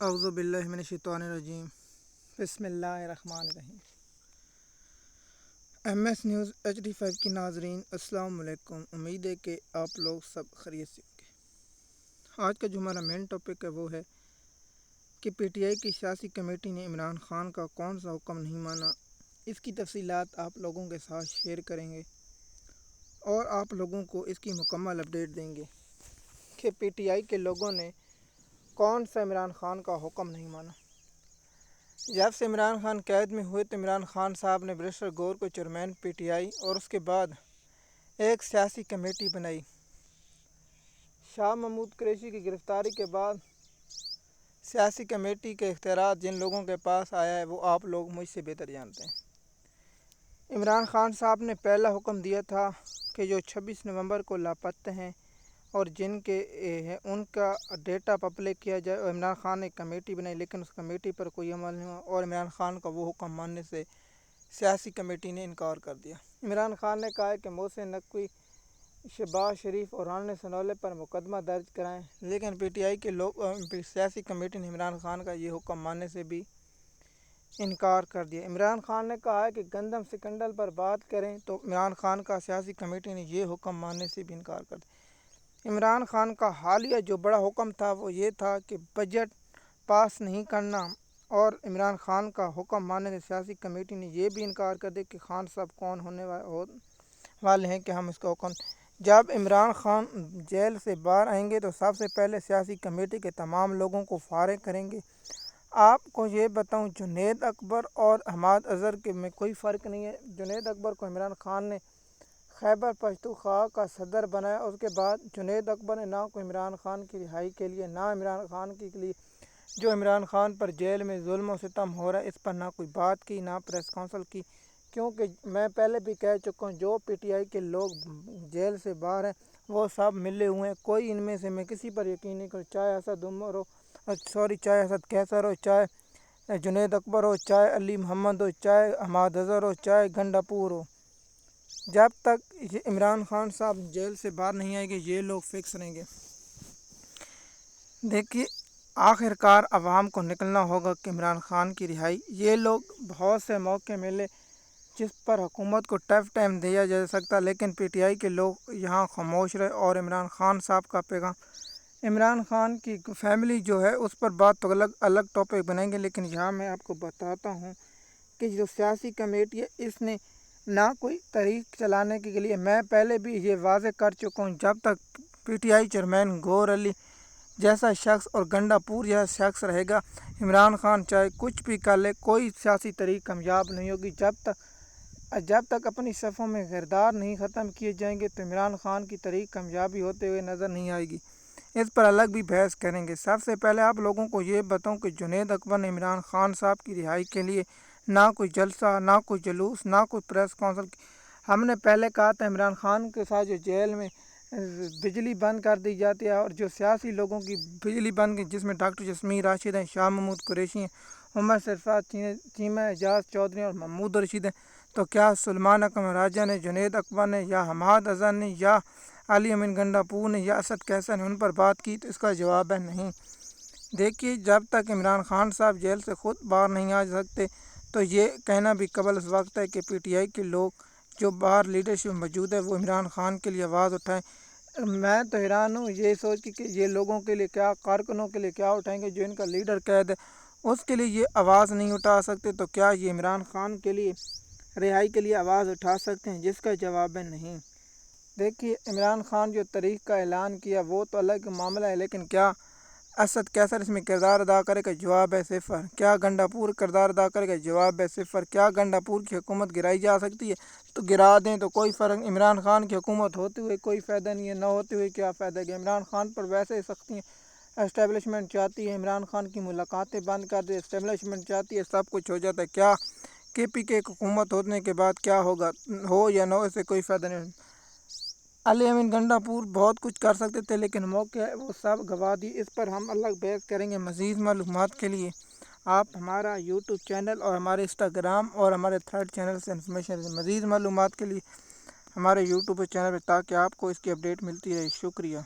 اعوذ باللہ من الشیطان الرجیم بسم اللہ الرحمن الرحیم۔ ایم ایس نیوز HD5 کی ناظرین السلام علیکم۔ امید ہے کہ آپ لوگ سب خیریت سے ہوں گے۔ آج کا جو ہمارا مین ٹاپک ہے وہ ہے کہ PTI کی سیاسی کمیٹی نے عمران خان کا کون سا حکم نہیں مانا۔ اس کی تفصیلات آپ لوگوں کے ساتھ شیئر کریں گے اور آپ لوگوں کو اس کی مکمل اپڈیٹ دیں گے کہ PTI کے لوگوں نے کون سا عمران خان کا حکم نہیں مانا۔ جب سے عمران خان قید میں ہوئے تو عمران خان صاحب نے بیرسٹر گور کو چیئرمین PTI اور اس کے بعد ایک سیاسی کمیٹی بنائی۔ شاہ محمود قریشی کی گرفتاری کے بعد سیاسی کمیٹی کے اختیارات جن لوگوں کے پاس آیا ہے وہ آپ لوگ مجھ سے بہتر جانتے ہیں۔ عمران خان صاحب نے پہلا حکم دیا تھا کہ جو 26 نومبر کو لاپتہ ہیں اور جن کے ان کا ڈیٹا پبلک کیا جائے۔ اور عمران خان نے کمیٹی بنائی لیکن اس کمیٹی پر کوئی عمل نہیں ہوا اور عمران خان کا وہ حکم ماننے سے سیاسی کمیٹی نے انکار کر دیا۔ عمران خان نے کہا کہ محسن نقوی، شہباز شریف اور رنا سنولے پر مقدمہ درج کرائیں، لیکن PTI کے سیاسی کمیٹی نے عمران خان کا یہ حکم ماننے سے بھی انکار کر دیا۔ عمران خان نے کہا کہ گندم سکینڈل پر بات کریں تو عمران خان کا سیاسی کمیٹی نے یہ حکم ماننے سے بھی انکار کر دیا۔ عمران خان کا حالیہ جو بڑا حکم تھا وہ یہ تھا کہ بجٹ پاس نہیں کرنا، اور عمران خان کا حکم ماننے سے سیاسی کمیٹی نے یہ بھی انکار کر دیا کہ خان صاحب کون ہونے والے ہیں کہ ہم اس کا حکم۔ جب عمران خان جیل سے باہر آئیں گے تو سب سے پہلے سیاسی کمیٹی کے تمام لوگوں کو فارغ کریں گے۔ آپ کو یہ بتاؤں، جنید اکبر اور حماد اظہر کے میں کوئی فرق نہیں ہے۔ جنید اکبر کو عمران خان نے خیبر پختونخوا کا صدر بنایا، اس کے بعد جنید اکبر نے نہ کوئی عمران خان کی رہائی کے لیے، نہ عمران خان کے لیے جو عمران خان پر جیل میں ظلم و ستم ہو رہا ہے اس پر نہ کوئی بات کی، نہ پریس کانفرنس کی، کیونکہ میں پہلے بھی کہہ چکا ہوں جو PTI کے لوگ جیل سے باہر ہیں وہ سب ملے ہوئے ہیں۔ کوئی ان میں سے میں کسی پر یقین نہیں کروں، چاہے اسد عمر ہو، چاہے اسد کیسر ہو، چاہے جنید اکبر ہو، چاہے علی محمد ہو، چاہے حماد اظہر ہو، چاہے گنڈا پور ہو۔ جب تک عمران خان صاحب جیل سے باہر نہیں آئیں گے یہ لوگ فکس رہیں گے۔ دیکھیے، آخر کار عوام کو نکلنا ہوگا کہ عمران خان کی رہائی۔ یہ لوگ بہت سے موقع ملے جس پر حکومت کو ٹف ٹائم دیا جا سکتا، لیکن PTI کے لوگ یہاں خاموش رہے اور عمران خان صاحب کا پیغام، عمران خان کی فیملی جو ہے اس پر بات تو الگ ٹاپک بنائیں گے، لیکن یہاں میں آپ کو بتاتا ہوں کہ جو سیاسی کمیٹی ہے اس نے نہ کوئی طریق چلانے کے لیے، میں پہلے بھی یہ واضح کر چکا ہوں، جب تک PTI چیئرمین گور علی جیسا شخص اور گنڈا پور جیسا شخص رہے گا، عمران خان چاہے کچھ بھی کر لے کوئی سیاسی طریق کامیاب نہیں ہوگی۔ جب تک اپنی صفوں میں غدار نہیں ختم کیے جائیں گے تو عمران خان کی طریق کامیابی ہوتے ہوئے نظر نہیں آئے گی۔ اس پر الگ بھی بحث کریں گے۔ سب سے پہلے آپ لوگوں کو یہ بتاؤں کہ جنید اکبر نے عمران خان صاحب کی رہائی کے لیے نہ کوئی جلسہ، نہ کوئی جلوس، نہ کوئی پریس کانفرنس۔ ہم نے پہلے کہا تھا عمران خان کے ساتھ جو جیل میں بجلی بند کر دی جاتی ہے اور جو سیاسی لوگوں کی بجلی بند کی، جس میں ڈاکٹر جسمین راشد ہیں، شاہ محمود قریشی ہیں، عمر سرفراز چیمہ، اعجاز چودھری اور محمود رشید ہیں، تو کیا سلمان اکرم راجہ نے، جنید اکبر نے، یا حماد اظہر نے، یا علی امین گنڈا پور نے، یا اسد کیسر نے ان پر بات کی؟ تو اس کا جواب ہے نہیں۔ دیکھیے، جب تک عمران خان صاحب جیل سے خود باہر نہیں آ سکتے تو یہ کہنا بھی قبل اس وقت ہے کہ PTI کے لوگ جو باہر لیڈرشپ موجود ہے وہ عمران خان کے لیے آواز اٹھائیں۔ میں تو حیران ہوں یہ سوچ کے کہ یہ لوگوں کے لیے کیا، کارکنوں کے لیے کیا اٹھائیں گے جو ان کا لیڈر قید ہے، اس کے لیے یہ آواز نہیں اٹھا سکتے، تو کیا یہ عمران خان کے لیے رہائی کے لیے آواز اٹھا سکتے ہیں؟ جس کا جواب ہے نہیں۔ دیکھیے، عمران خان جو تاریخ کا اعلان کیا وہ تو الگ معاملہ ہے، لیکن کیا اسد کیسر اس میں کردار ادا کرے گا؟ جواب ہے صفر۔ کیا گنڈا پور کردار ادا کرے گا؟ جواب ہے صفر۔ کیا گنڈا پور کی حکومت گرائی جا سکتی ہے؟ تو گرا دیں تو کوئی فرق۔ عمران خان کی حکومت ہوتے ہوئے کوئی فائدہ نہیں ہے، نہ ہوتے ہوئے کیا فائدہ ہے؟ عمران خان پر ویسے سختی اسٹیبلشمنٹ چاہتی ہے، عمران خان کی ملاقاتیں بند کر دے، اسٹیبلشمنٹ چاہتی ہے، سب کچھ ہو جاتا ہے۔ کیا KPK حکومت ہونے کے بعد کیا ہوگا؟ ہو یا نہ ہو، اس سے کوئی فائدہ نہیں۔ علی امین گنڈا پور بہت کچھ کر سکتے تھے لیکن موقع ہے وہ سب گوا دی۔ اس پر ہم الگ بحث کریں گے۔ مزید معلومات کے لیے آپ ہمارا YouTube چینل اور ہمارے Instagram اور ہمارے تھرڈ چینل سے انفارمیشن لیں۔ مزید معلومات کے لیے ہمارے YouTube چینل پہ، تاکہ آپ کو اس کی اپڈیٹ ملتی رہے۔ شکریہ۔